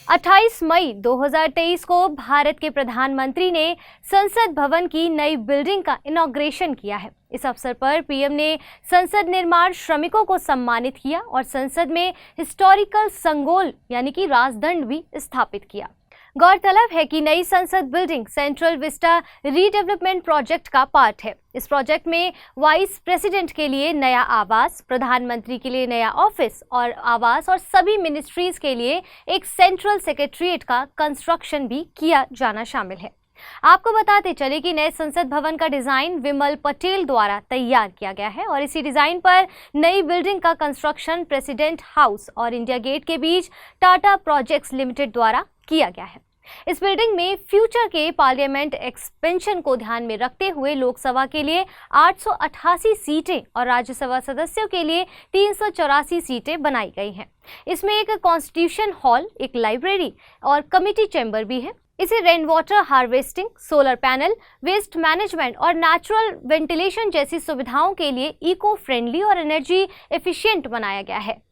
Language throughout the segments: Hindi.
28 मई 2023 को भारत के प्रधानमंत्री ने संसद भवन की नई बिल्डिंग का इनॉग्रेशन किया है। इस अवसर पर पीएम ने संसद निर्माण श्रमिकों को सम्मानित किया और संसद में हिस्टोरिकल संगोल यानी कि राजदंड भी स्थापित किया। गौरतलब है कि नई संसद building central Vista redevelopment project का पार्ट है। इस प्रोजेक्ट में वाइस प्रेसिडेंट के लिए नया आवास, प्रधानमंत्री के लिए नया ऑफिस और आवास और सभी मिनिस्ट्रीज के लिए एक सेंट्रल सेक्रेटरीट का कंस्ट्रक्शन भी किया जाना शामिल है। आपको बताते चले कि नए संसद भवन का डिजाइन विमल पटेल द्वारा तैयार किया गया है और इसी डिजाइन पर नई बिल्डिंग का कंस्ट्रक्शन प्रेसिडेंट हाउस और इंडिया गेट के बीच टाटा प्रोजेक्ट्स लिमिटेड द्वारा किया गया है। इस बिल्डिंग में फ्यूचर के पार्लियामेंट एक्सपेंशन को ध्यान में रखते हुए लोकसभा के लिए 888 सीटें और राज्यसभा सदस्यों के लिए 384 सीटें बनाई गई हैं। इसमें एक कॉन्स्टिट्यूशन हॉल, एक लाइब्रेरी और कमिटी चैम्बर भी है। इसे rain water harvesting, solar panel, waste management और नेचुरल वेंटिलेशन जैसी सुविधाओं के लिए इको फ्रेंडली और एनर्जी एफिशिएंट बनाया गया है।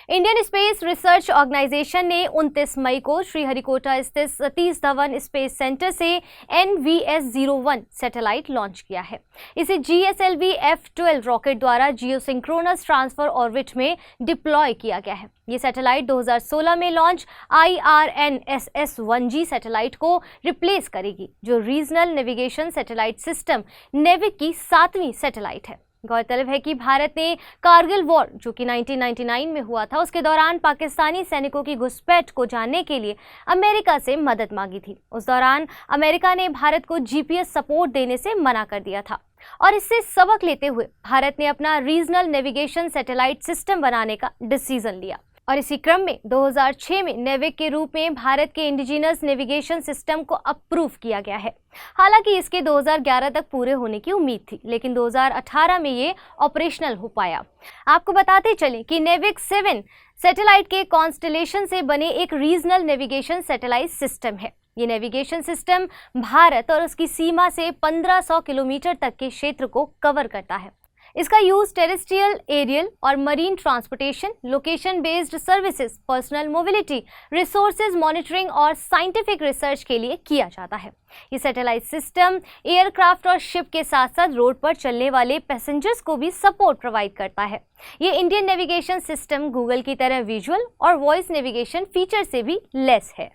इंडियन स्पेस रिसर्च ऑर्गेनाइजेशन ने 29 मई को श्रीहरिकोटा स्थित सतीश धवन स्पेस सेंटर से NVS-01 सैटेलाइट लॉन्च किया है। इसे GSLV F-12 रॉकेट द्वारा जियोसिंक्रोनस ट्रांसफर ऑर्बिट में डिप्लॉय किया गया है। ये सैटेलाइट 2016 में लॉन्च IRNSS-1G सैटेलाइट को रिप्लेस करेगी, जो regional navigation satellite system NavIC की 7वीं सैटेलाइट है। गौरतलब है कि भारत ने कारगिल वॉर, जो कि 1999 में हुआ था, उसके दौरान पाकिस्तानी सैनिकों की घुसपैठ को जानने के लिए अमेरिका से मदद मांगी थी। उस दौरान अमेरिका ने भारत को GPS सपोर्ट देने से मना कर दिया था और इससे सबक लेते हुए भारत ने अपना रीजनल नेविगेशन सैटेलाइट सिस्टम बनाने का डिसीजन लिया और इसी क्रम में 2006 में नेविक के रूप में भारत के इंडिजिनस नेविगेशन सिस्टम को अप्रूव किया गया है। हालांकि इसके 2011 तक पूरे होने की उम्मीद थी, लेकिन 2018 में ये ऑपरेशनल हो पाया। आपको बताते चलें कि नेविक 7 सैटेलाइट के कॉन्स्टलेशन से बने एक रीजनल नेविगेशन सैटेलाइट सिस्टम है। ये नेविगेशन सिस्टम भारत और उसकी सीमा से 1500 किलोमीटर तक के क्षेत्र को कवर करता है। इसका यूज टेरेस्ट्रियल, एरियल और marine transportation, location based services, personal mobility, resources monitoring और साइंटिफिक रिसर्च के लिए किया जाता है। ये सैटेलाइट सिस्टम एयरक्राफ्ट और शिप के साथ साथ रोड पर चलने वाले पैसेंजर्स को भी सपोर्ट प्रोवाइड करता है। ये इंडियन नेविगेशन सिस्टम गूगल की तरह विजुअल और वॉइस नेविगेशन फीचर से भी लेस है।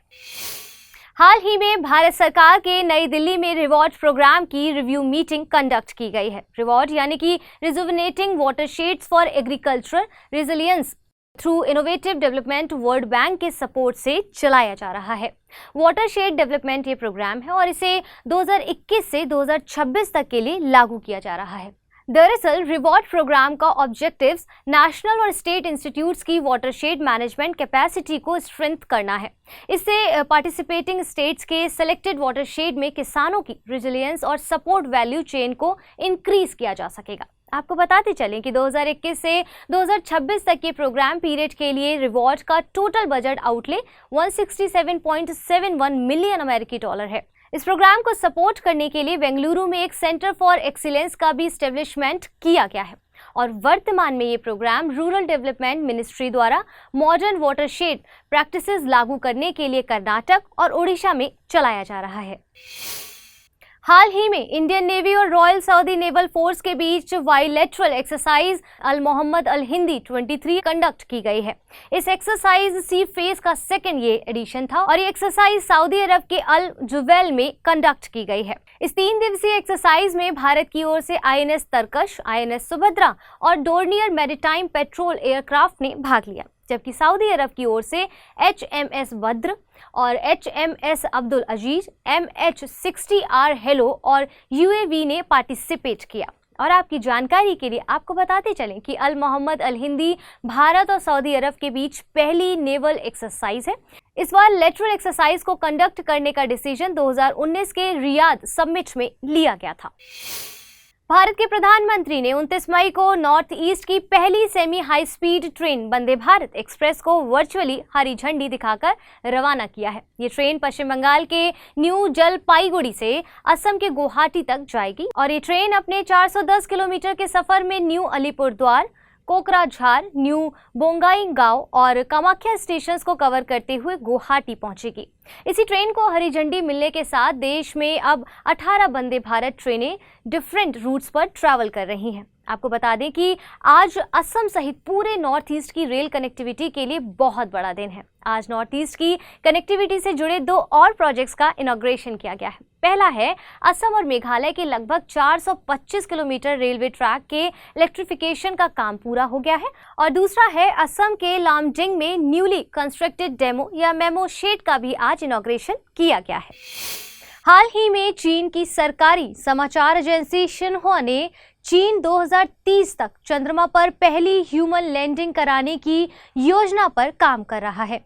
हाल ही में भारत सरकार के नई दिल्ली में रिवॉर्ड प्रोग्राम की रिव्यू मीटिंग कंडक्ट की गई है। रिवॉर्ड यानी कि rejuvenating watersheds for agricultural resilience through innovative development World Bank के सपोर्ट से चलाया जा रहा है। वाटरशेड डेवलपमेंट ये प्रोग्राम है और इसे 2021 से 2026 तक के लिए लागू किया जा रहा है। दरअसल रिवॉर्ड प्रोग्राम का ऑब्जेक्टिव्स नेशनल और स्टेट इंस्टीट्यूट्स की वाटरशेड मैनेजमेंट कैपेसिटी को स्ट्रेंथ करना है। इससे पार्टिसिपेटिंग स्टेट्स के सेलेक्टेड वाटरशेड में किसानों की रेजिलियंस और सपोर्ट वैल्यू चेन को इंक्रीज किया जा सकेगा। आपको बताते चलें कि 2021 से 2026 तक के प्रोग्राम पीरियड के लिए रिवॉर्ड का टोटल बजट आउटले 167.71 मिलियन अमेरिकी डॉलर है। इस प्रोग्राम को सपोर्ट करने के लिए बेंगलुरु में एक सेंटर फॉर एक्सीलेंस का भी एस्टेब्लिशमेंट किया गया है और वर्तमान में ये प्रोग्राम रूरल डेवलपमेंट मिनिस्ट्री द्वारा मॉडर्न वाटरशेड प्रैक्टिसेस लागू करने के लिए कर्नाटक और ओडिशा में चलाया जा रहा है। हाल ही में इंडियन नेवी और रॉयल सऊदी नेवल फोर्स के बीच बाइलेटरल एक्सरसाइज अल मोहम्मद अल हिंदी 23 कंडक्ट की गई है। इस एक्सरसाइज सी फेज का सेकंड ये एडिशन था और ये एक्सरसाइज सऊदी अरब के अल जुवैल में कंडक्ट की गई है। इस 3 दिवसीय एक्सरसाइज में भारत की ओर से INS तरकश, INS सुभद्रा और डोर्नियर मैरीटाइम पेट्रोल एयरक्राफ्ट ने भाग लिया, जबकि सऊदी अरब की ओर से HMS बद्र और HMS अब्दुल अजीज, MH-60R हेलो और UAV ने पार्टिसिपेट किया। और आपकी जानकारी के लिए आपको बताते चलें कि अल मोहम्मद अल हिंदी भारत और सऊदी अरब के बीच पहली नेवल एक्सरसाइज है। इस बार लेटरल एक्सरसाइज को कंडक्ट करने का डिसीजन 2019 के रियाद समिट में लिया गया था। भारत के प्रधानमंत्री ने 29 मई को नॉर्थ ईस्ट की पहली semi high speed train Vande Bharat express को वर्चुअली हरी झंडी दिखाकर रवाना किया है। ये ट्रेन पश्चिम बंगाल के न्यू जलपाईगुड़ी से असम के गुवाहाटी तक जाएगी और ये ट्रेन अपने 410 किलोमीटर के सफर में न्यू अलीपुरद्वार, कोकराझार, न्यू बोंगाईगांव और कामाख्या स्टेशंस को कवर करते हुए गुवाहाटी पहुंचेगी। इसी ट्रेन को हरी झंडी मिलने के साथ देश में अब 18 वंदे भारत ट्रेनें डिफरेंट रूट्स पर ट्रैवल कर रही हैं। आपको बता दें कि आज असम सहित पूरे नॉर्थ ईस्ट की रेल कनेक्टिविटी के लिए बहुत बड़ा दिन है। आज नॉर्थ ईस्ट की कनेक्टिविटी से जुड़े 2 और प्रोजेक्ट्स का इनॉग्रेशन किया गया है। पहला है असम और मेघालय के लगभग 425 किलोमीटर रेलवे ट्रैक के इलेक्ट्रिफिकेशन का काम पूरा हो गया है और दूसरा है असम के लामडिंग में न्यूली कंस्ट्रक्टेड डेमो या मेमो शेड का भी आज इनॉग्रेशन किया गया है। हाल ही में चीन की सरकारी समाचार एजेंसी शिन्हुआ ने चीन 2030 तक चंद्रमा पर पहली ह्यूमन लैंडिंग कराने की योजना पर काम कर रहा है।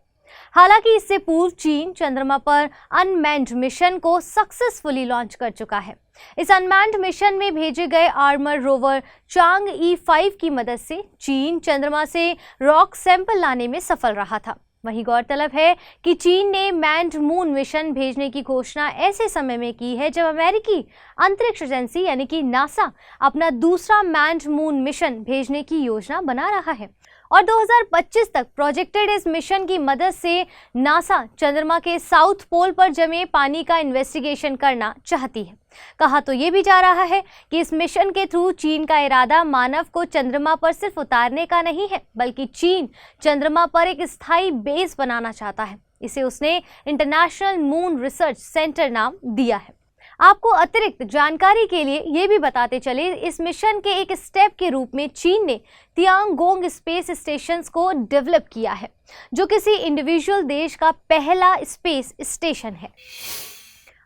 हालांकि इससे पूर्व चीन चंद्रमा पर अनमैन्ड मिशन को सक्सेसफुली लॉन्च कर चुका है। इस अनमैन्ड मिशन में भेजे गए आर्मर रोवर चांग E5 की मदद से चीन चंद्रमा से रॉक सैंपल लाने में सफल रहा था। वहीं गौरतलब है कि चीन ने मैन्ड मून मिशन भेजने की घोषणा ऐसे समय में की है जब अमेरिकी अंतरिक्ष एजेंसी यानी कि नासा अपना दूसरा मैन्ड मून मिशन भेजने की योजना बना रहा है और 2025 तक प्रोजेक्टेड इस मिशन की मदद से नासा चंद्रमा के साउथ पोल पर जमे पानी का इन्वेस्टिगेशन करना चाहती है। कहा तो ये भी जा रहा है कि इस मिशन के थ्रू चीन का इरादा मानव को चंद्रमा पर सिर्फ उतारने का नहीं है, बल्कि चीन चंद्रमा पर एक स्थायी बेस बनाना चाहता है। इसे उसने इंटरनेशनल मून रिसर्च सेंटर नाम दिया है। आपको अतिरिक्त जानकारी के लिए ये भी बताते चले, इस मिशन के एक स्टेप के रूप में चीन ने तियांगोंग स्पेस स्टेशन को डेवलप किया है, जो किसी इंडिविजुअल देश का पहला स्पेस स्टेशन है।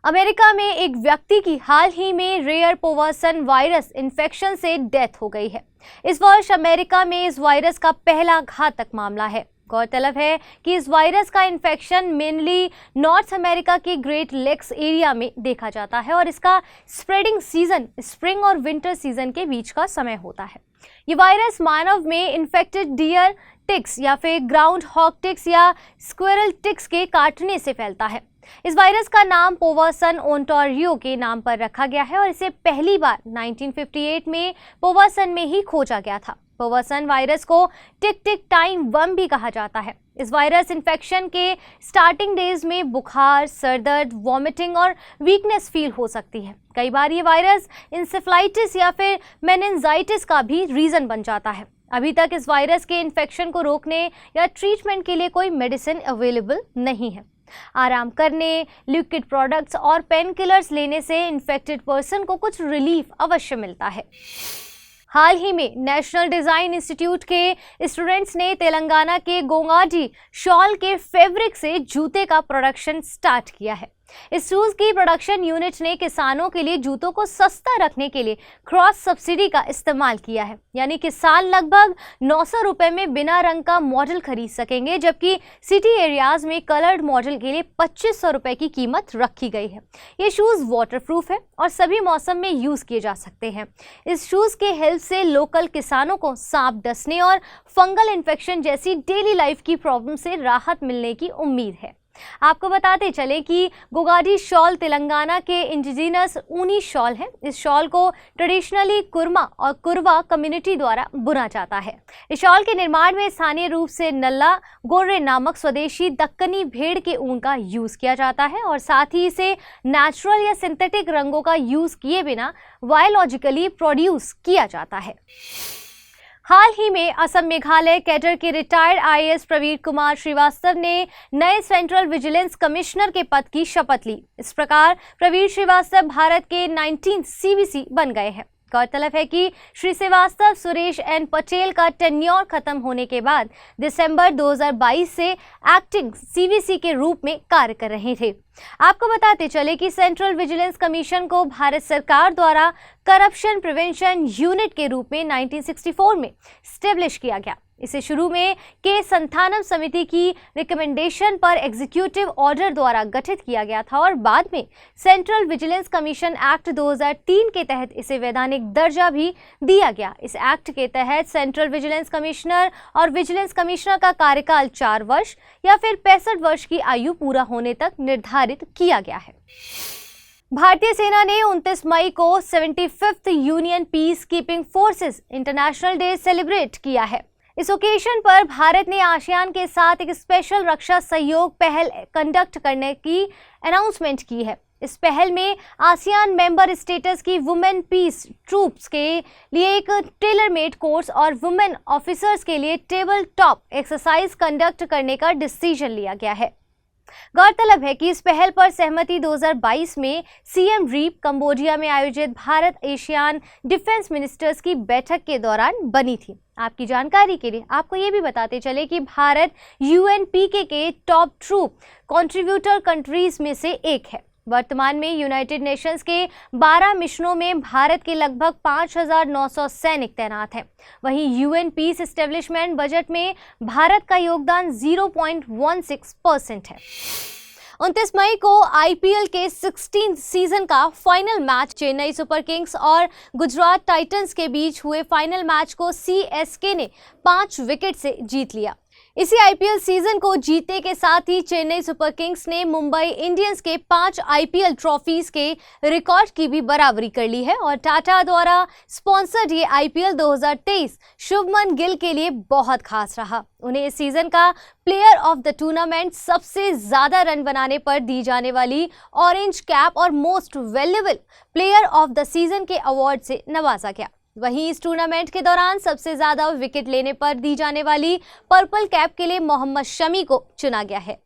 अमेरिका में एक व्यक्ति की हाल ही में रेयर पोवासन वायरस इन्फेक्शन से डेथ हो गई है। इस वर्ष अमेरिका में इस वायरस का पहला घातक मामला है। गौरतलब है कि इस वायरस का इन्फेक्शन मेनली नॉर्थ अमेरिका के ग्रेट लेक्स एरिया में देखा जाता है और इसका स्प्रेडिंग सीजन स्प्रिंग और विंटर सीजन के बीच का समय होता है। ये वायरस मानव में इन्फेक्टेड डियर टिक्स या फिर ग्राउंड हॉक टिक्स या स्क्विरल टिक्स के काटने से फैलता है। इस वायरस का नाम पोवासन ओंटारियो के नाम पर रखा गया है और इसे पहली बार 1958 में पोवासन में ही खोजा गया था। पोवासन वायरस को टिक टिक टाइम बम भी कहा जाता है। इस वायरस इन्फेक्शन के स्टार्टिंग डेज में बुखार, सरदर्द, वॉमिटिंग और वीकनेस फील हो सकती है। कई बार ये वायरस इंसेफ्लाइटिस या फिर मेनिंजाइटिस का भी रीजन बन जाता है। अभी तक इस वायरस के इन्फेक्शन को रोकने या ट्रीटमेंट के लिए कोई मेडिसिन अवेलेबल नहीं है। आराम करने, लिक्विड प्रोडक्ट्स और पेन किलर्स लेने से इन्फेक्टेड पर्सन को कुछ रिलीफ अवश्य मिलता है। हाल ही में नेशनल डिज़ाइन इंस्टीट्यूट के स्टूडेंट्स ने तेलंगाना के गोंगाडी शॉल के फैब्रिक से जूते का प्रोडक्शन स्टार्ट किया है। इस शूज़ की प्रोडक्शन यूनिट ने किसानों के लिए जूतों को सस्ता रखने के लिए क्रॉस सब्सिडी का इस्तेमाल किया है, यानी किसान लगभग 900 रुपये में बिना रंग का मॉडल खरीद सकेंगे, जबकि सिटी एरियाज में कलर्ड मॉडल के लिए 2500 रुपये की कीमत रखी गई है। ये शूज़ वाटरप्रूफ है और सभी मौसम में यूज़ किए जा सकते हैं। इस शूज़ के हेल्प से लोकल किसानों को सांप डसने और फंगल इन्फेक्शन जैसी डेली लाइफ की प्रॉब्लम से राहत मिलने की उम्मीद है। आपको बताते चले कि गोगाडी शॉल तेलंगाना के इंडिजिनस ऊनी शॉल है। इस शॉल को ट्रेडिशनली कुरमा और कुरवा कम्युनिटी द्वारा बुना जाता है। इस शॉल के निर्माण में स्थानीय रूप से नल्ला गोर्रे नामक स्वदेशी दक्कनी भेड़ के ऊन का यूज किया जाता है और साथ ही इसे नेचुरल या सिंथेटिक रंगों का यूज किए बिना बायोलॉजिकली प्रोड्यूस किया जाता है। हाल ही में असम मेघालय कैडर के रिटायर्ड IAS प्रवीण कुमार श्रीवास्तव ने नए सेंट्रल विजिलेंस कमिश्नर के पद की शपथ ली। इस प्रकार प्रवीण श्रीवास्तव भारत के 19 CVC बन गए हैं। गौरतलब है कि श्री श्रीवास्तव सुरेश एन पटेल का टेन्योर खत्म होने के बाद दिसंबर 2022 से एक्टिंग CVC के रूप में कार्य कर रहे थे। आपको बताते चले कि सेंट्रल विजिलेंस कमीशन को भारत सरकार द्वारा करप्शन प्रिवेंशन यूनिट के रूप में 1964 में स्टेब्लिश किया गया। इसे शुरू में के संथानम समिति की रिकमेंडेशन पर एग्जीक्यूटिव ऑर्डर द्वारा गठित किया गया था और बाद में सेंट्रल विजिलेंस कमीशन एक्ट 2003 के तहत इसे वैधानिक दर्जा भी दिया गया। इस एक्ट के तहत सेंट्रल विजिलेंस कमिश्नर और विजिलेंस कमिश्नर का कार्यकाल 4 वर्ष या फिर 65 वर्ष की आयु पूरा होने तक निर्धारित किया गया है। भारतीय सेना ने 29 मई को 75th union peace keeping forces international day celebrate किया है। इस ओकेजन पर भारत ने आसियान के साथ एक स्पेशल रक्षा सहयोग पहल कंडक्ट करने की अनाउंसमेंट की है। इस पहल में आसियान मेंबर स्टेटस की वुमेन पीस ट्रूप्स के लिए एक टेलर मेड कोर्स और वुमेन ऑफिसर्स के लिए टेबल टॉप एक्सरसाइज कंडक्ट करने का डिसीजन लिया गया है। गौरतलब है कि इस पहल पर सहमति 2022 में सीएम रीप कंबोडिया में आयोजित भारत एशियान डिफेंस मिनिस्टर्स की बैठक के दौरान बनी थी। आपकी जानकारी के लिए आपको ये भी बताते चले कि भारत यूएनपीके के टॉप ट्रूप कंट्रीब्यूटर कंट्रीज में से एक है। वर्तमान में यूनाइटेड नेशंस के 12 मिशनों में भारत के लगभग 5,900 सैनिक तैनात हैं। वहीं यूएन पीस एस्टेब्लिशमेंट बजट में भारत का योगदान 0.16% है। 29 मई को आईपीएल के 16th सीजन का final match Chennai super Kings और गुजरात टाइटंस के बीच हुए फाइनल मैच को सीएसके ने 5 विकेट से जीत लिया। इसी आईपीएल सीजन को जीतने के साथ ही चेन्नई सुपर किंग्स ने मुंबई इंडियंस के 5 आईपीएल ट्रॉफीज के रिकॉर्ड की भी बराबरी कर ली है और टाटा द्वारा स्पॉन्सर्ड ये आईपीएल 2023 शुभमन गिल के लिए बहुत खास रहा। उन्हें इस सीजन का प्लेयर ऑफ द टूर्नामेंट, सबसे ज्यादा रन बनाने पर दी जाने वाली ऑरेंज कैप और most valuable player of the season के अवार्ड से नवाजा गया। वहीं इस टूर्नामेंट के दौरान सबसे ज्यादा विकेट लेने पर दी जाने वाली पर्पल कैप के लिए मोहम्मद शमी को चुना गया है।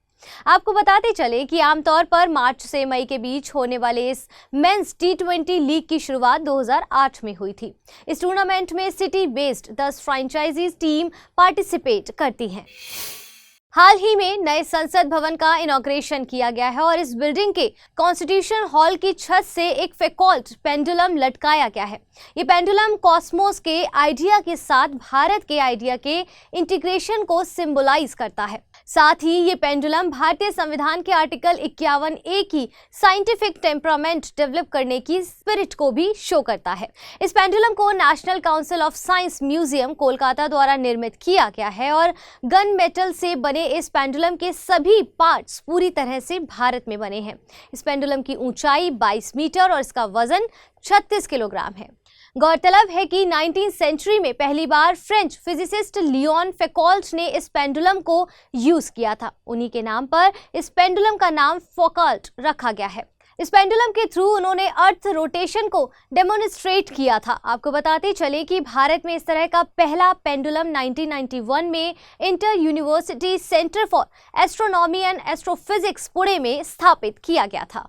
आपको बताते चले कि आमतौर पर मार्च से मई के बीच होने वाले इस मेंस टी20 लीग की शुरुआत 2008 में हुई थी। इस टूर्नामेंट में city based 10 franchises team participate करती हैं। हाल ही में नए संसद भवन का इनॉग्रेशन किया गया है और इस बिल्डिंग के कॉन्स्टिट्यूशन हॉल की छत से एक फेकॉल्ट पेंडुलम लटकाया गया है। ये पेंडुलम कॉस्मोस के आइडिया के साथ भारत के आइडिया के इंटीग्रेशन को सिंबलाइज करता है। साथ ही ये पेंडुलम भारतीय संविधान के आर्टिकल 51A की साइंटिफिक टेम्परामेंट डेवलप करने की स्पिरिट को भी शो करता है। इस पेंडुलम को national council of science museum Kolkata द्वारा निर्मित किया गया है और गन मेटल से बने इस पेंडुलम के सभी पार्ट्स पूरी तरह से भारत में बने हैं। इस पेंडुलम की ऊंचाई 22 मीटर और इसका वजन 36 किलोग्राम है। गौरतलब है कि 19वीं सेंचुरी में पहली बार फ्रेंच फिजिसिस्ट लियोन फेकॉल्ट ने इस पेंडुलम को यूज किया था। उन्हीं के नाम पर इस पेंडुलम का नाम फोकॉल्ट रखा गया है। इस पेंडुलम के थ्रू उन्होंने अर्थ रोटेशन को डेमोन्स्ट्रेट किया था। आपको बताते चले कि भारत में इस तरह का पहला पेंडुलम 1991 में inter university centre for astronomy and astrophysics Pune में स्थापित किया गया था।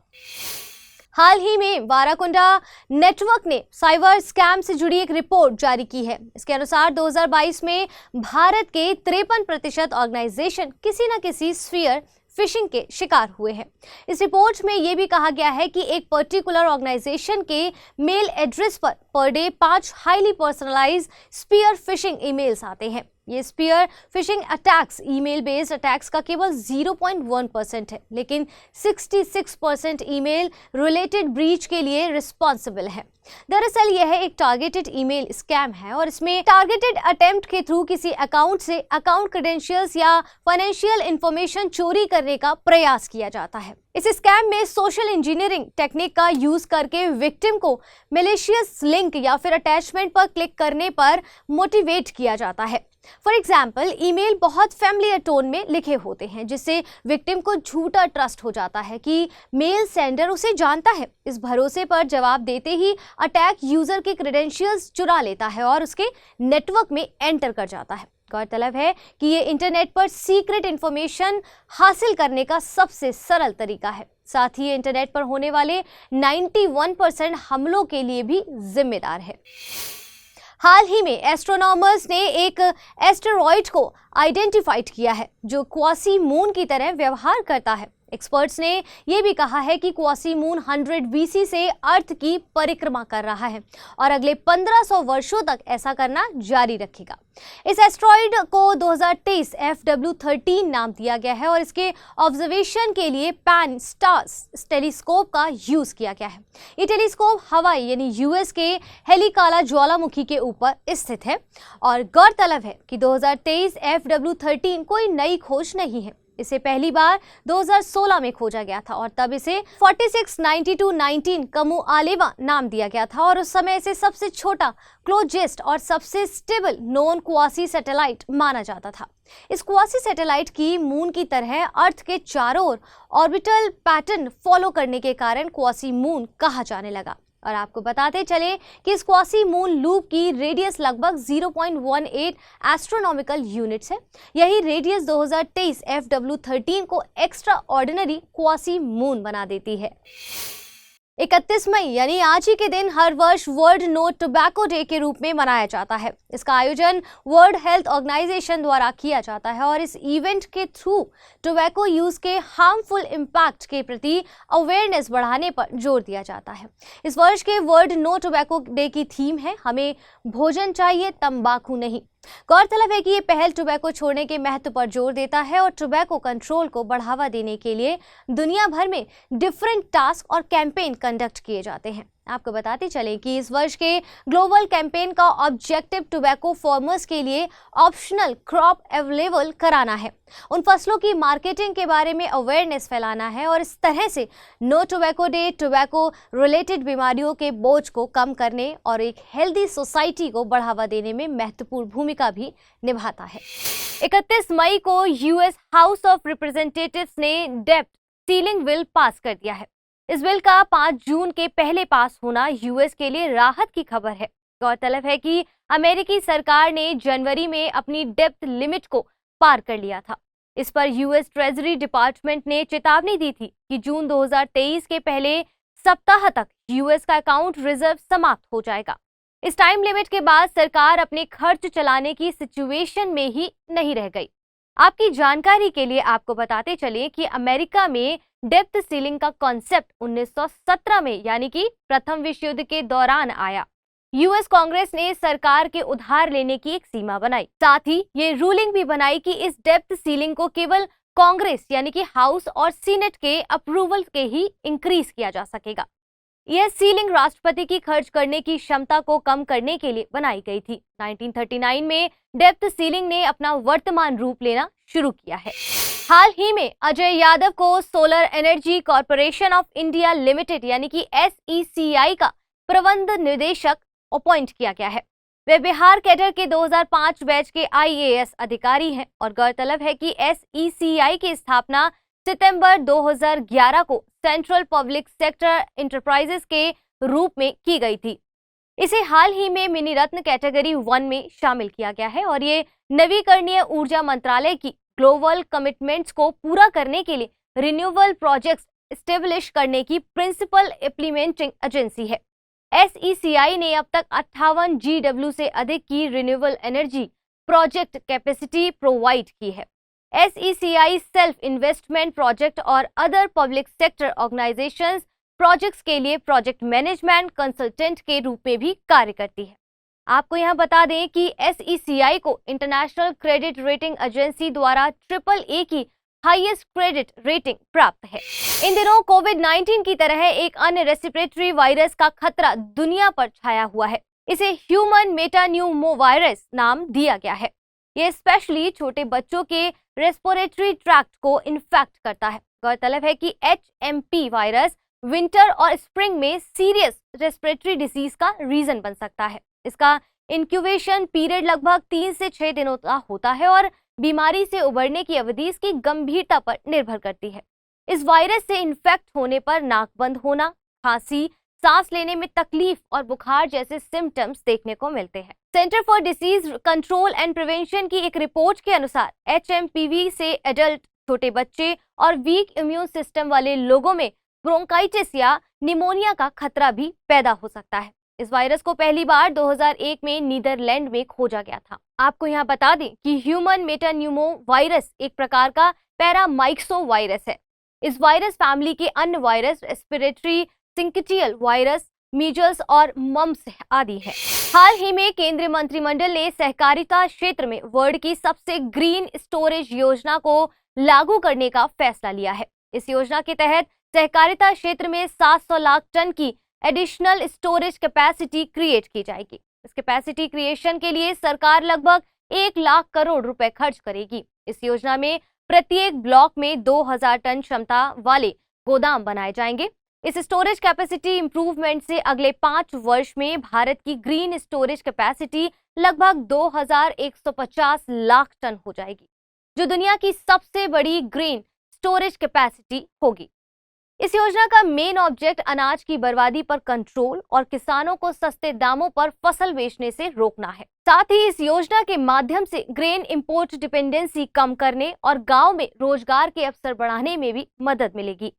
हाल ही में वाराकुंडा नेटवर्क ने साइबर स्कैम से जुड़ी एक रिपोर्ट जारी की है। इसके अनुसार 2022 में भारत के 53% ऑर्गेनाइजेशन किसी न किसी स्फीयर फिशिंग के शिकार हुए हैं। इस रिपोर्ट में यह भी कहा गया है कि एक पर्टिकुलर ऑर्गेनाइजेशन के मेल एड्रेस पर day 5 highly personalised spear phishing emails आते हैं। ये spear phishing attacks email based attacks का केवल 0.1% है, लेकिन 66% ईमेल रिलेटेड ब्रीच के लिए रिस्पॉन्सिबल है। दरअसल यह एक टारगेटेड ईमेल स्कैम है और इसमें टारगेटेड अटेम्प्ट के थ्रू किसी अकाउंट से अकाउंट क्रेडेंशियल्स या फाइनेंशियल इंफॉर्मेशन चोरी करने का प्रयास किया जाता है। इस स्कैम में सोशल इंजीनियरिंग टेक्निक का यूज करके विक्टिम को मैलिशियस लिंक या फिर अटैचमेंट पर क्लिक करने पर मोटिवेट किया जाता है। फॉर एग्जाम्पल, ईमेल बहुत फैमिलियर टोन में लिखे होते हैं, जिससे विक्टिम को झूठा ट्रस्ट हो जाता है कि मेल सेंडर उसे जानता है। इस भरोसे पर जवाब देते ही अटैक यूजर के क्रेडेंशियल्स चुरा लेता है और उसके नेटवर्क में एंटर कर जाता है। गौरतलब है कि ये इंटरनेट पर सीक्रेट इंफॉर्मेशन हासिल करने का सबसे सरल तरीका है। साथ ही इंटरनेट पर होने वाले 91% हमलों के लिए भी जिम्मेदार है। हाल ही में एस्ट्रोनॉमर्स ने एक एस्टेरॉइड को आइडेंटिफाइड किया है जो क्वासी मून की तरह व्यवहार करता है। एक्सपर्ट्स ने यह भी कहा है कि क्वासी मून 100 BC से अर्थ की परिक्रमा कर रहा है और अगले 1500 वर्षों तक ऐसा करना जारी रखेगा। इस एस्ट्रॉइड को 2023 FW13 नाम दिया गया है और इसके ऑब्जर्वेशन के लिए पैन स्टार्स टेलीस्कोप का यूज किया गया है। ये टेलीस्कोप हवाई यानी यूएस के हेलिकाला ज्वालामुखी के ऊपर स्थित है और गौरतलब है कि 2023 FW13 कोई नई खोज नहीं है। इसे पहली बार 2016 में खोजा गया था और तब इसे 469219 कमुआलेवा नाम दिया गया था और उस समय इसे सबसे छोटा, क्लोजेस्ट और सबसे स्टेबल नॉन क्वासी सैटेलाइट माना जाता था। इस क्वासी सैटेलाइट की मून की तरह अर्थ के चारों ओर ऑर्बिटल पैटर्न फॉलो करने के कारण क्वासी मून कहा जाने लगा। और आपको बताते चले कि इस क्वासी मून लूप की रेडियस लगभग 0.18 एस्ट्रोनॉमिकल यूनिट्स है। यही रेडियस 2023 FW13 को एक्स्ट्रा ऑर्डिनरी क्वासी मून बना देती है। 31 मई यानी आज ही के दिन हर वर्ष वर्ल्ड नो टोबैको डे के रूप में मनाया जाता है। इसका आयोजन वर्ल्ड हेल्थ ऑर्गेनाइजेशन द्वारा किया जाता है और इस इवेंट के थ्रू टोबैको यूज के हार्मफुल इम्पैक्ट के प्रति अवेयरनेस बढ़ाने पर जोर दिया जाता है। इस वर्ष के वर्ल्ड नो टोबैको डे की थीम है हमें भोजन चाहिए, तंबाकू नहीं। गौरतलब है कि ये पहल टोबैको छोड़ने के महत्व पर जोर देता है और टोबैको कंट्रोल को बढ़ावा देने के लिए दुनिया भर में डिफरेंट टास्क और कैंपेन कंडक्ट किए जाते हैं। आपको बताते चलें कि इस वर्ष के ग्लोबल कैंपेन का ऑब्जेक्टिव टोबैको फार्मर्स के लिए ऑप्शनल क्रॉप अवेलेबल कराना है, उन फसलों की मार्केटिंग के बारे में अवेयरनेस फैलाना है और इस तरह से no tobacco day tobacco related बीमारियों के बोझ को कम करने और एक हेल्दी सोसाइटी को बढ़ावा देने में महत्वपूर्ण भूमिका भी निभाता है। 31 मई को यूएस हाउस ऑफ रिप्रेजेंटेटिव्स ने डेब्ट सीलिंग बिल पास कर दिया है। इस बिल का 5 जून के पहले पास होना यूएस के लिए राहत की खबर है। गौरतलब है कि अमेरिकी सरकार ने जनवरी में अपनी डेब्ट लिमिट को पार कर लिया था। इस पर यूएस ट्रेजरी डिपार्टमेंट ने चेतावनी दी थी कि जून 2023 के पहले सप्ताह तक यूएस का अकाउंट रिजर्व समाप्त हो जाएगा। इस टाइम लिमिट के बाद सरकार अपने खर्च चलाने की सिचुएशन में ही नहीं रह गई। आपकी जानकारी के लिए आपको बताते चले कि अमेरिका में डेब्ट सीलिंग का कॉन्सेप्ट 1917 में यानी कि प्रथम विश्व युद्ध के दौरान आया। यूएस कांग्रेस ने सरकार के उधार लेने की एक सीमा बनाई। साथ ही ये रूलिंग भी बनाई कि इस डेब्ट सीलिंग को केवल कांग्रेस यानी कि हाउस और सीनेट के अप्रूवल के ही इंक्रीज किया जा सकेगा। यह सीलिंग राष्ट्रपति की खर्च करने की क्षमता को कम करने के लिए बनाई गई थी। 1939 में डेब्ट सीलिंग ने अपना वर्तमान रूप लेना शुरू किया है। हाल ही में अजय यादव को solar energy corporation of India limited यानी कि SECI का प्रबंध निदेशक अपॉइंट किया गया है। वे बिहार कैडर के 2005 बैच के IAS अधिकारी हैं और गौरतलब है कि SECI की स्थापना सितंबर 2011 को सेंट्रल पब्लिक सेक्टर इंटरप्राइजेस के रूप में की गई थी। इसे हाल ही में मिनी रत्न कैटेगरी 1 में शामिल किया गया है और ये नवीकरणीय ऊर्जा मंत्रालय की ग्लोबल कमिटमेंट्स को पूरा करने के लिए रिन्यूएबल प्रोजेक्ट्स एस्टेब्लिश करने की प्रिंसिपल इम्प्लीमेंटिंग एजेंसी है। SECI ने अब तक 58 GW से अधिक की renewable energy project capacity provide की है। SECI सेल्फ इन्वेस्टमेंट प्रोजेक्ट और other public sector organisations projects के लिए प्रोजेक्ट मैनेजमेंट कंसल्टेंट के रूप में भी कार्य करती है। आपको यहां बता दें कि SECI को इंटरनेशनल क्रेडिट रेटिंग एजेंसी द्वारा AAA की हाईएस्ट क्रेडिट रेटिंग प्राप्त है। इन दिनों कोविड-19 की तरह एक अन्य रेस्पिरेटरी वायरस का खतरा दुनिया पर छाया हुआ है। इसे ह्यूमन मेटान्यूमो वायरस नाम दिया गया है। ये स्पेशली छोटे बच्चों के रेस्पिरेटरी ट्रैक्ट को इन्फेक्ट करता है। गौरतलब है कि HMP वायरस विंटर और स्प्रिंग में सीरियस रेस्पिरेटरी डिजीज का रीजन बन सकता है। इसका इंक्यूबेशन पीरियड लगभग 3 से 6 दिनों का होता है और बीमारी से उबरने की अवधि इसकी गंभीरता पर निर्भर करती है। इस वायरस से इन्फेक्ट होने पर नाक बंद होना, खांसी, सांस लेने में तकलीफ और बुखार जैसे सिम्टम्स देखने को मिलते हैं। Centre for disease control and prevention की एक रिपोर्ट के अनुसार HMPV से एडल्ट, छोटे बच्चे और वीक इम्यून सिस्टम वाले लोगों में ब्रोंकाइटिस या निमोनिया का खतरा भी पैदा हो सकता है। इस वायरस को पहली बार 2001 में नीदरलैंड में खोजा गया था। आपको यहाँ बता दें कि ह्यूमन मेटान्यूमो वायरस एक प्रकार का पैरामाइक्सो वायरस है। इस वायरस फैमिली के अन्य वायरस रेस्पिरेटरी सिंकिटियल वायरस, मीजल्स और मम्स आदि है। हाल ही में केंद्रीय मंत्रिमंडल ने सहकारिता क्षेत्र में वर्ल्ड की सबसे ग्रीन स्टोरेज योजना को लागू करने का फैसला लिया है। इस योजना के तहत सहकारिता क्षेत्र में 700 लाख टन की एडिशनल स्टोरेज कैपेसिटी क्रिएट की जाएगी। इस कैपेसिटी क्रिएशन के लिए सरकार लगभग 1 लाख करोड़ रुपए खर्च करेगी। इस योजना में प्रत्येक ब्लॉक में 2000 टन क्षमता वाले गोदाम बनाए जाएंगे। इस स्टोरेज कैपेसिटी इंप्रूवमेंट से अगले 5 वर्ष में भारत की ग्रीन स्टोरेज कैपेसिटी लगभग 2150 लाख टन हो जाएगी, जो दुनिया की सबसे बड़ी ग्रीन स्टोरेज कैपेसिटी होगी। इस योजना का मेन ऑब्जेक्ट अनाज की बर्बादी पर कंट्रोल और किसानों को सस्ते दामों पर फसल बेचने से रोकना है। साथ ही इस योजना के माध्यम से ग्रेन इंपोर्ट डिपेंडेंसी कम करने और गांव में रोजगार के अवसर बढ़ाने में भी मदद मिलेगी।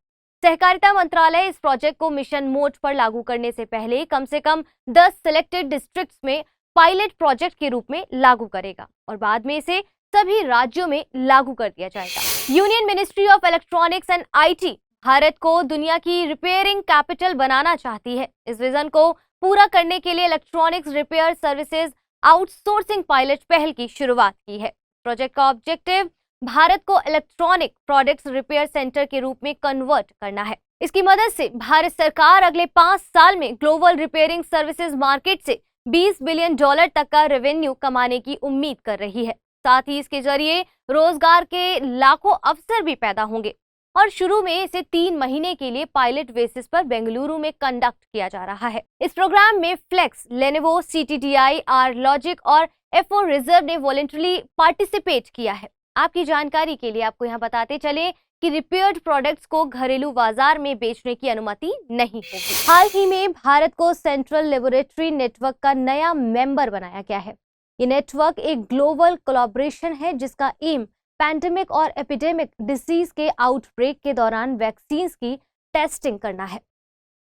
सहकारिता मंत्रालय इस प्रोजेक्ट को मिशन मोड पर लागू करने से पहले कम से कम 10 सिलेक्टेड डिस्ट्रिक्ट्स में पायलट प्रोजेक्ट के रूप में लागू करेगा और बाद में इसे सभी राज्यों में लागू कर दिया जाएगा। Union ministry of electronics and IT Bharat को दुनिया की रिपेयरिंग कैपिटल बनाना चाहती है। इस विजन को पूरा करने के लिए electronics repair services outsourcing pilot पहल की शुरुआत की है। प्रोजेक्ट का ऑब्जेक्टिव भारत को इलेक्ट्रॉनिक प्रोडक्ट्स रिपेयर सेंटर के रूप में कन्वर्ट करना है। इसकी मदद से भारत सरकार अगले 5 साल में ग्लोबल रिपेयरिंग सर्विसेज मार्केट से $20 बिलियन तक का रेवेन्यू कमाने की उम्मीद कर रही है। साथ ही इसके जरिए रोजगार के लाखों अवसर भी पैदा होंगे और शुरू में इसे 3 महीने के लिए पायलट बेसिस पर बेंगलुरु में कंडक्ट किया जा रहा है। इस प्रोग्राम में फ्लेक्स, लेनोवो, CTDI, R-Logic और F4 रिजर्व ने वॉलंटरली पार्टिसिपेट किया है। आपकी जानकारी के लिए आपको यहाँ बताते चले कि रिपेयर्ड प्रोडक्ट्स को घरेलू बाजार में बेचने की अनुमति नहीं होगी। हाल ही में भारत को सेंट्रल लेबोरेटरी नेटवर्क का नया मेंबर बनाया गया है। ये नेटवर्क एक ग्लोबल कोलैबोरेशन है जिसका एम पैंडेमिक और एपिडेमिक डिसीज के आउटब्रेक के दौरान वैक्सीन्स की टेस्टिंग करना है।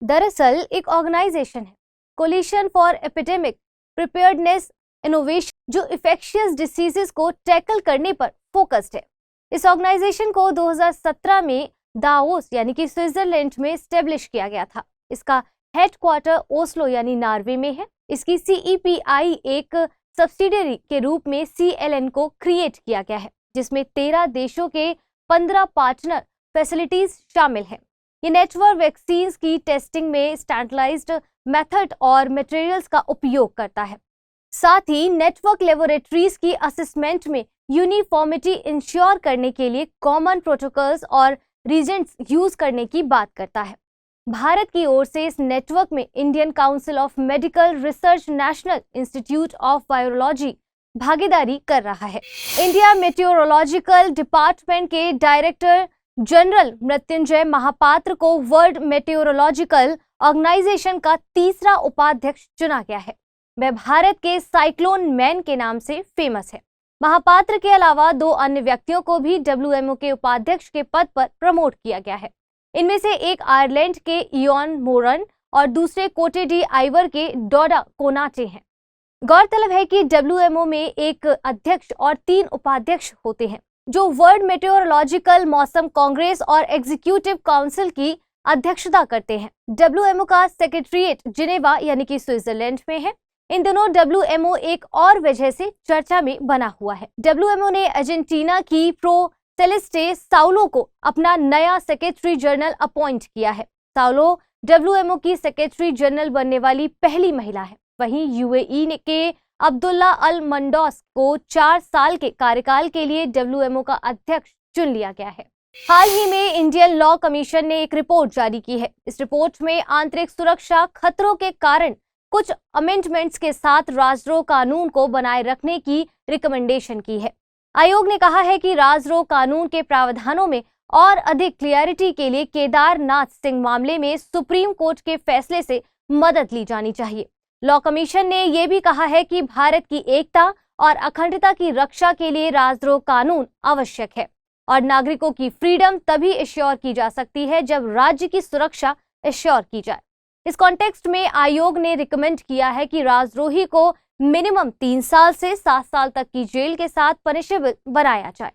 दरअसल एक ऑर्गेनाइजेशन है, coalition for epidemic preparedness innovation, जो इन्फेक्शियस डिसीजेस को टैकल करने पर फोकस्ड है। इस ऑर्गेनाइजेशन को 2017 में दावोस यानी कि स्विट्जरलैंड में स्टेब्लिश किया गया था। इसका हेडक्वार्टर ओस्लो यानी नॉर्वे में है। इसकी CEPI एक सब्सिडियरी के रूप में CLN को क्रिएट किया गया है, जिसमें 13 देशों के 15 पार्टनर फैसिलिटीज शामिल हैं। ये नेटवर्क वैक्सीन्स की टेस्टिंग में स्टैंडर्डाइज्ड मेथड और मटेरियल्स का उपयोग करता है। साथ ही नेटवर्क लेबोरेटरीज की असेसमेंट में यूनिफॉर्मिटी इंश्योर करने के लिए कॉमन प्रोटोकॉल्स और रीजेंट्स यूज करने की बात करता है। भारत की ओर से इस नेटवर्क में Indian council of medical research, national institute of virology भागीदारी कर रहा है। इंडिया मेटेओरोलॉजिकल डिपार्टमेंट के डायरेक्टर जनरल मृत्युंजय महापात्र को वर्ल्ड मेटेओरोलॉजिकल ऑर्गेनाइजेशन का तीसरा उपाध्यक्ष चुना गया है। वह भारत के साइक्लोन मैन के नाम से फेमस है। महापात्र के अलावा 2 अन्य व्यक्तियों को भी WMO के उपाध्यक्ष के पद पर प्रमोट किया गया है। इनमें से एक आयरलैंड के इयॉन मोरन और दूसरे कोटे डी आइवर के डोडा कोनाटे हैं। गौरतलब है कि WMO में एक अध्यक्ष और 3 उपाध्यक्ष होते हैं, जो वर्ल्ड मेटेओरोलॉजिकल मौसम कांग्रेस और एग्जीक्यूटिव काउंसिल की अध्यक्षता करते हैं। WMO का सेक्रेटरीट जिनेवा यानी कि स्विट्जरलैंड में है। इन दोनों WMO एक और वजह से चर्चा में बना हुआ है। WMO ने अर्जेंटीना की प्रो सेलेस्टे साउलो को अपना नया सेक्रेटरी जनरल अपॉइंट किया है। साउलो WMO की सेक्रेटरी जनरल बनने वाली पहली महिला है। वहीं UAE के अब्दुल्ला अल मंडोस को 4 साल के कार्यकाल के लिए WMO का अध्यक्ष चुन लिया गया है। हाल ही में इंडियन लॉ कमीशन ने एक रिपोर्ट जारी की है। इस रिपोर्ट में आंतरिक सुरक्षा खतरों के कारण कुछ अमेंडमेंट्स के साथ राजद्रोह कानून को बनाए रखने की रिकमेंडेशन की है। आयोग ने कहा है कि राजद्रोह कानून के प्रावधानों में और अधिक क्लियरिटी के लिए केदारनाथ सिंह मामले में सुप्रीम कोर्ट के फैसले से मदद ली जानी चाहिए। लॉ कमीशन ने यह भी कहा है कि भारत की एकता और अखंडता की रक्षा के लिए राजद्रोह कानून आवश्यक है और नागरिकों की फ्रीडम तभी एश्योर की जा सकती है जब राज्य की सुरक्षा एश्योर की जाए। इस कॉन्टेक्स्ट में आयोग ने रिकमेंड किया है कि राजद्रोही को मिनिमम 3 साल से 7 साल तक की जेल के साथ पनिशेबल बनाया जाए।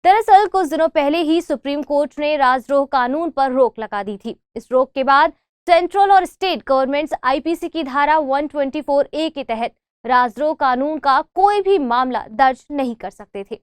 दरअसल कुछ दिनों पहले ही सुप्रीम कोर्ट ने राजद्रोह कानून पर रोक लगा दी थी। इस रोक के बाद सेंट्रल और स्टेट गवर्नमेंट्स IPC की धारा 124A के तहत राजद्रोह कानून का कोई भी मामला दर्ज नहीं कर सकते थे।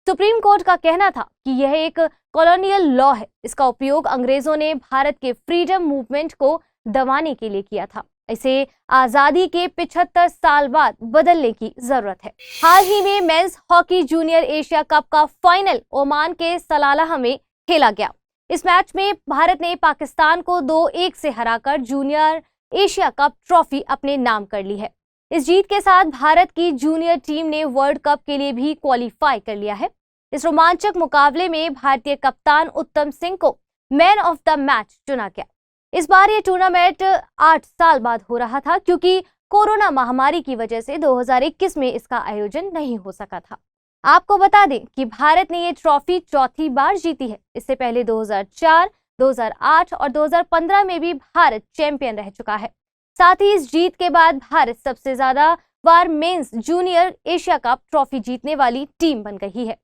सुप्रीम कोर्ट का कहना था कि यह एक कॉलोनियल लॉ है। इसका उपयोग अंग्रेजों ने भारत के फ्रीडम मूवमेंट को दबाने के लिए किया था। इसे आजादी के 75 साल बाद बदलने की जरूरत है। हाल ही में men's hockey junior Asia cup का फाइनल ओमान के सलालाह में खेला गया। इस मैच में भारत ने पाकिस्तान को 2-1 से हराकर जूनियर एशिया कप ट्रॉफी अपने नाम कर ली है। इस जीत के साथ भारत की जूनियर टीम ने वर्ल्ड कप के लिए भी क्वालिफाई कर लिया है। इस रोमांचक मुकाबले में भारतीय कप्तान उत्तम सिंह को मैन ऑफ द मैच चुना गया। इस बार ये टूर्नामेंट 8 साल बाद हो रहा था, क्योंकि कोरोना महामारी की वजह से 2021 में इसका आयोजन नहीं हो सका था। आपको बता दें कि भारत ने ये ट्रॉफी चौथी बार जीती है। इससे पहले 2004, 2008 और 2015 में भी भारत चैंपियन रह चुका है। साथ ही इस जीत के बाद भारत सबसे ज्यादा बार men's junior Asia cup trophy जीतने वाली टीम बन गई है।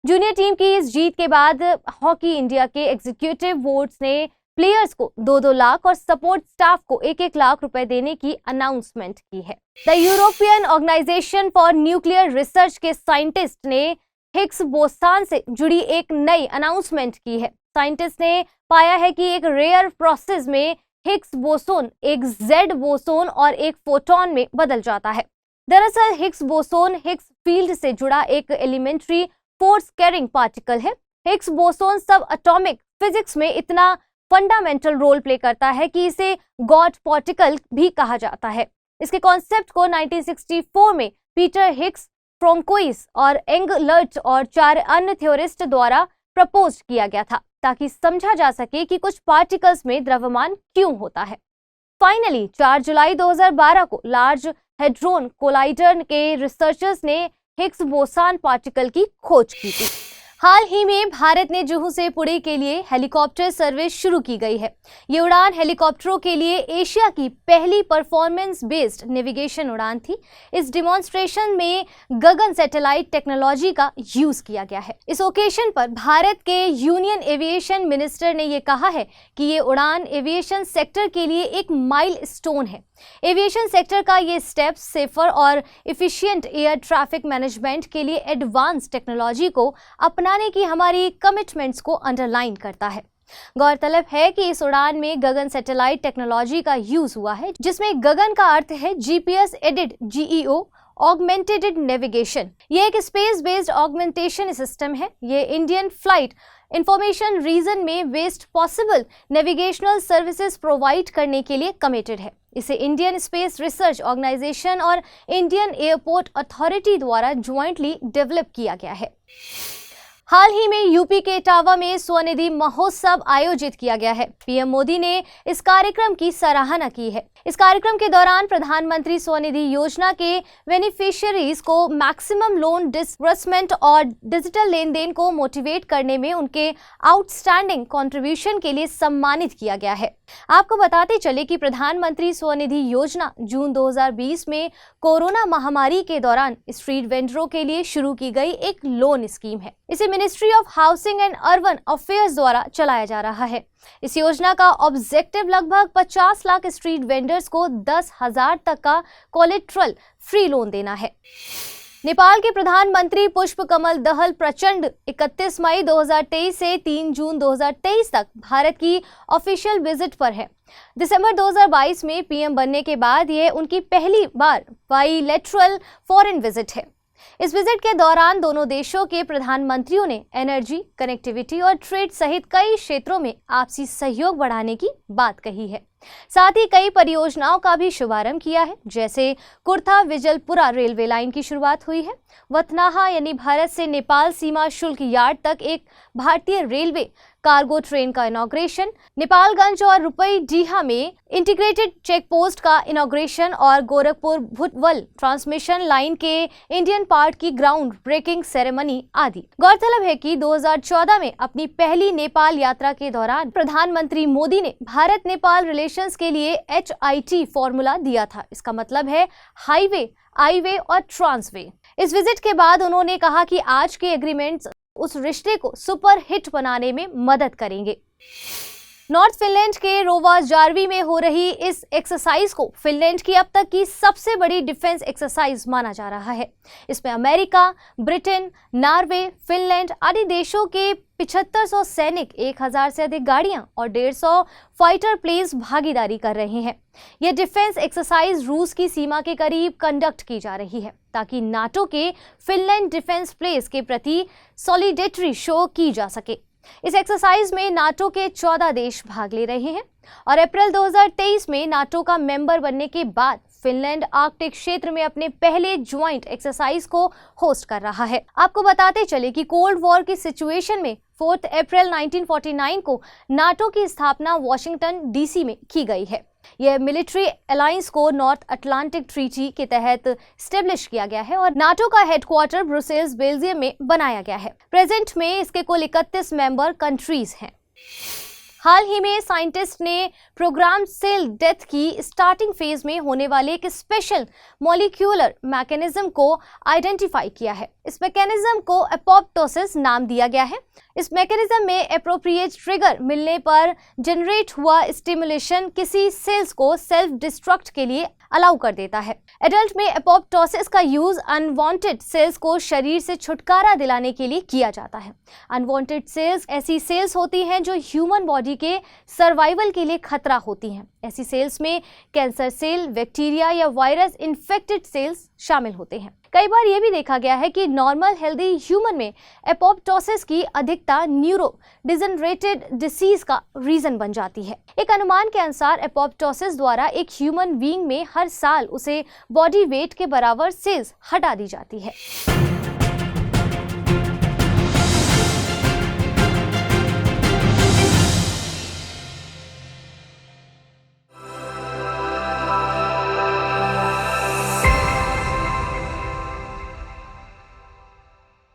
जूनियर टीम की इस जीत के बाद हॉकी इंडिया के एग्जीक्यूटिव बोर्ड्स ने प्लेयर्स को 2-2 लाख और सपोर्ट स्टाफ को 1-1 लाख रुपए देने की अनाउंसमेंट की है। The European organisation for nuclear research के साइंटिस्ट ने हिग्स बोसान से जुड़ी एक नई अनाउंसमेंट की है। साइंटिस्ट ने पाया है कि एक रेयर प्रोसेस में हिग्स बोसोन एक जेड बोसोन और एक फोटोन में बदल जाता है। दरअसल हिग्स बोसोन हिग्स फील्ड से जुड़ा एक एलिमेंट्री फोर्स कैरिंग पार्टिकल है। हिग्स बोसोन सब एटॉमिक फिजिक्स में इतना फंडामेंटल रोल प्ले करता है कि इसे गॉड पार्टिकल भी कहा जाता है। इसके कॉन्सेप्ट को 1964 में पीटर हिग्स, फ्रोंकोइस और एंगलर्ट और 4 अन्य थ्योरिस्ट द्वारा प्रपोज किया गया था, ताकि समझा जा सके कि कुछ पार्टिकल्स में द्रव्यमान क्यों होता है। फाइनली 4 जुलाई 2012 को लार्ज हेड्रोन कोलाइडर के रिसर्चर्स ने हिग्स बोसान पार्टिकल की खोज की थी। हाल ही में भारत ने जुहू से पुणे के लिए हेलीकॉप्टर सर्विस शुरू की गई है। ये उड़ान हेलीकॉप्टरों के लिए एशिया की पहली परफॉर्मेंस बेस्ड नेविगेशन उड़ान थी। इस डिमॉन्स्ट्रेशन में गगन सैटेलाइट टेक्नोलॉजी का यूज किया गया है। इस ओकेशन पर भारत के यूनियन एविएशन मिनिस्टर ने ये कहा है कि ये उड़ान एविएशन सेक्टर के लिए एक माइलस्टोन है। एविएशन सेक्टर का ये स्टेप सेफर और इफिशिएंट एयर ट्रैफिक मैनेजमेंट के लिए एडवांस टेक्नोलॉजी को अपनाने की हमारी कमिटमेंट्स को अंडरलाइन करता है। गौरतलब है कि इस उड़ान में गगन सैटेलाइट टेक्नोलॉजी का यूज हुआ है, जिसमें गगन का अर्थ है GPS aided GEO augmented navigation. ये एक स्पेस बेस्ड ऑगमेंटेशन सिस्टम है। ये इंडियन फ्लाइट इंफॉर्मेशन रीजन में best possible navigational services provide करने के लिए कमिटेड है। इसे इंडियन स्पेस रिसर्च ऑर्गेनाइजेशन और इंडियन एयरपोर्ट अथॉरिटी द्वारा ज्वाइंटली डेवलप किया गया है। हाल ही में यूपी के इटावा में स्वनिधि महोत्सव आयोजित किया गया है। पीएम मोदी ने इस कार्यक्रम की सराहना की है। इस कार्यक्रम के दौरान प्रधानमंत्री स्वनिधि योजना के बेनिफिशियरीज को मैक्सिमम लोन डिसबर्समेंट और डिजिटल लेन देन को मोटिवेट करने में उनके आउटस्टैंडिंग कंट्रीब्यूशन के लिए सम्मानित किया गया है। आपको बताते चले कि प्रधानमंत्री स्वनिधि योजना जून 2020 में कोरोना महामारी के दौरान स्ट्रीट वेंडरों के लिए शुरू की गई एक लोन स्कीम है। इसे ministry of housing and urban affairs द्वारा चलाया जा रहा है। इस योजना का ऑब्जेक्टिव लगभग 50 लाख स्ट्रीट वेंडर्स को 10,000 तक का कोलेट्रल फ्री लोन देना है। नेपाल के प्रधानमंत्री पुष्प कमल दहल प्रचंड 31 मई 2023 से 3 जून 2023 तक भारत की ऑफिशियल विजिट पर है। दिसंबर 2022 में पीएम बनने के बाद यह उनकी पहली बार बाइलेटरल फॉरेन विजिट है। इस विजिट के दौरान दोनों देशों के प्रधानमंत्रियों ने एनर्जी, कनेक्टिविटी और ट्रेड सहित कई क्षेत्रों में आपसी सहयोग बढ़ाने की बात कही है। साथ ही कई परियोजनाओं का भी शुभारंभ किया है, जैसे कुर्था विजलपुरा रेलवे लाइन की शुरुआत हुई है। वतनाहा यानी भारत से नेपाल सीमा शुल्क यार्ड तक एक भारतीय रेलवे कार्गो ट्रेन का इनॉग्रेशन, नेपालगंज और रुपईडीहा में इंटीग्रेटेड चेक पोस्ट का इनॉग्रेशन और गोरखपुर भुटवल ट्रांसमिशन लाइन के इंडियन पार्ट की ग्राउंड ब्रेकिंग सेरेमनी आदि। गौरतलब है कि 2014 में अपनी पहली नेपाल यात्रा के दौरान प्रधानमंत्री मोदी ने भारत नेपाल रिलेशंस के लिए HIT फॉर्मूला दिया था। इसका मतलब है हाईवे, आईवे और ट्रांसवे। इस विजिट के बाद उन्होंने कहा कि आज के एग्रीमेंट्स उस रिश्ते को सुपर हिट बनाने में मदद करेंगे। नॉर्थ फिनलैंड के रोवाजार्वी में हो रही इस एक्सरसाइज को फिनलैंड की अब तक की सबसे बड़ी डिफेंस एक्सरसाइज माना जा रहा है। इसमें अमेरिका, ब्रिटेन, नॉर्वे, फिनलैंड आदि देशों के 7500 सैनिक, 1000 से अधिक गाड़ियां और 150 फाइटर प्लेन्स भागीदारी कर रहे हैं। यह डिफेंस एक्सरसाइज रूस की सीमा के करीब कंडक्ट की जा रही है ताकि नाटो के फिनलैंड डिफेंस प्लेस के प्रति सॉलिडेटरी शो की जा सके। इस एक्सरसाइज में नाटो के 14 देश भाग ले रहे हैं और अप्रैल 2023 में नाटो का मेंबर बनने के बाद फिनलैंड आर्कटिक क्षेत्र में अपने पहले ज्वाइंट एक्सरसाइज को होस्ट कर रहा है। आपको बताते चले कि कोल्ड वॉर की सिचुएशन में 4 अप्रैल 1949 को नाटो की स्थापना वॉशिंगटन डीसी में की गई है। यह मिलिट्री अलायंस को नॉर्थ अटलांटिक ट्रीटी के तहत स्टेब्लिश किया गया है और नाटो का हेडक्वार्टर ब्रुसेल्स, बेल्जियम में बनाया गया है। प्रेजेंट में इसके कुल 31 मेंबर कंट्रीज हैं। हाल ही में साइंटिस्ट ने प्रोग्राम सेल डेथ की स्टार्टिंग फेज में होने वाले एक स्पेशल मॉलिक्यूलर मैकेनिज्म को आइडेंटिफाई किया है। इस मैकेनिज्म को एपोप्टोसिस नाम दिया गया है। इस मैकेनिज्म में एप्रोप्रिएट ट्रिगर मिलने पर जनरेट हुआ स्टिमुलेशन किसी सेल्स को सेल्फ डिस्ट्रक्ट के लिए अलाउ कर देता है। एडल्ट में एपोप्टोसिस का यूज अनवांटेड सेल्स को शरीर से छुटकारा दिलाने के लिए किया जाता है। अनवांटेड सेल्स ऐसी सेल्स होती हैं जो ह्यूमन बॉडी के सर्वाइवल के लिए खतरा होती हैं। ऐसी सेल्स में कैंसर सेल, बैक्टीरिया या वायरस इन्फेक्टेड सेल्स शामिल होते हैं। कई बार यह भी देखा गया है कि नॉर्मल हेल्दी ह्यूमन में एपोप्टोसिस की अधिकता न्यूरो डिजनरेटेड डिसीज का रीजन बन जाती है। एक अनुमान के अनुसार एपोप्टोसिस द्वारा एक ह्यूमन बीइंग में हर साल उसे बॉडी वेट के बराबर सेल्स हटा दी जाती है।